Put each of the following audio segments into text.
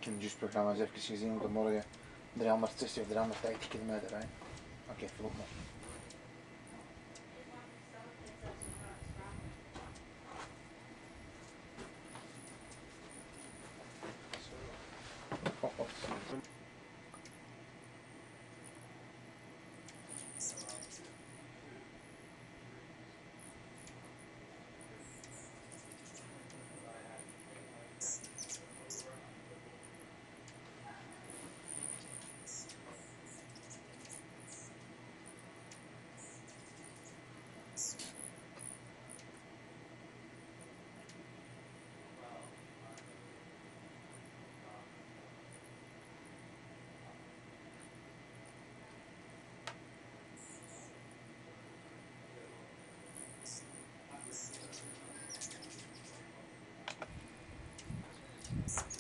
kan juist programma's even gezien op de morgen 360 of 350 kilometer rijden. Oké, vlot maar.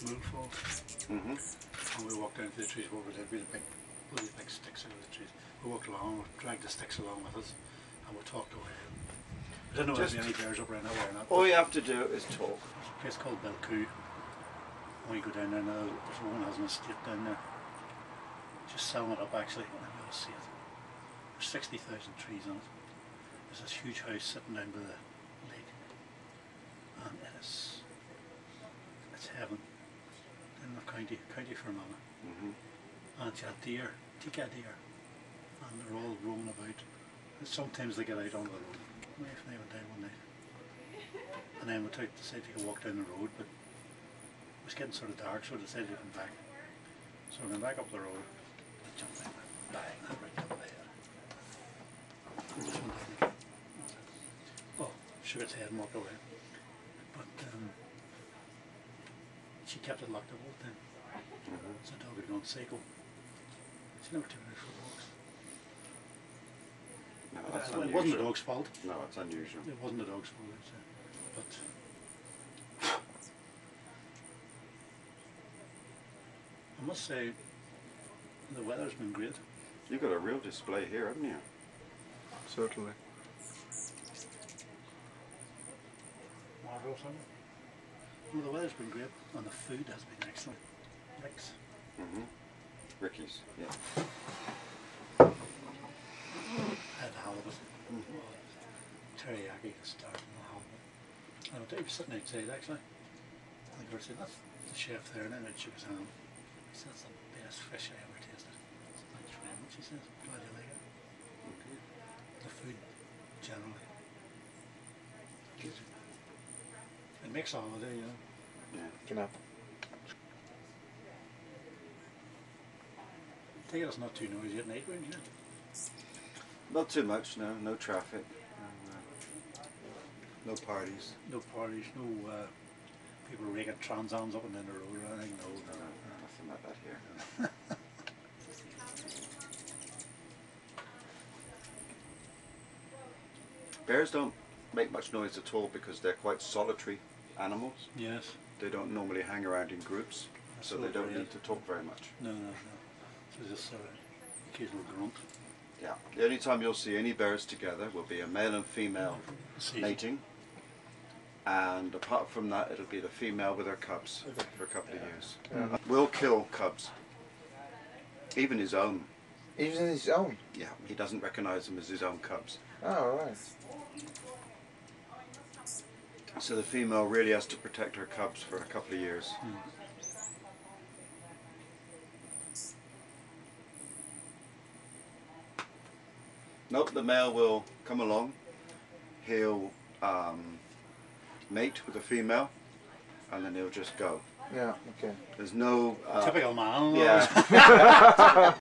Moonfall. And we walked down to the trees where we had really big sticks out of the trees. We walked along, we dragged the sticks along with us, and we talked away. I don't know if there's any bears up around that way or not. All you have to do is talk. There's a place called Belcoo. When you go down there now, there's a woman has an estate down there. Just selling it up actually, and you'll see it. There's 60,000 trees on it. There's this huge house sitting down by the lake, and it's heaven in the county Fermanagh. And you have deer, tika deer, and they're all roaming about. And sometimes they get out on the road. My wife and I went down one night, and then we decided to go walk down the road, but it was getting sort of dark, so we decided to come back. So we went back up the road, and jumped in, bang, and right up there. Just went down again. Well, shook its head and walked away. But she kept it locked up all the time. So the dog had gone psycho. She never took her for walks. No, that's It unusual. wasn't the dog's fault. No, it's unusual. It wasn't the dog's fault, but I must say the weather's been great. You've got a real display here, haven't you? Certainly. Marvellous, hasn't it? Well, the weather's been great and the food has been excellent. Rick's. Ricky's, yeah. Had halibut. Teriyaki to start and the halibut. And he was sitting outside actually. And the girl said, that's the chef there, and then it shook his hand. He said, that's the best fish I ever tasted. It's thanks very much, he says. Glad you like it. The food, generally. It makes a holiday, you know. Yeah. Knap. Take it it's not too noisy at night, wouldn't you? Not too much, no. No traffic. No parties. No parties, no people raking Transams up and down the road or anything. No. Nothing like that here. Bears don't make much noise at all because they're quite solitary animals. Yes. They don't normally hang around in groups, so they don't need to talk very much. No. So just sort of occasional grunt. Yeah. The only time you'll see any bears together will be a male and female mating, and apart from that it'll be the female with her cubs for a couple of years. Will kill cubs, even his own. Even his own? Yeah, he doesn't recognise them as his own cubs. Oh, right. So the female really has to protect her cubs for a couple of years. Nope, the male will come along, he'll mate with the female, and then he'll just go. Yeah, okay. There's no... Typical man. Yeah.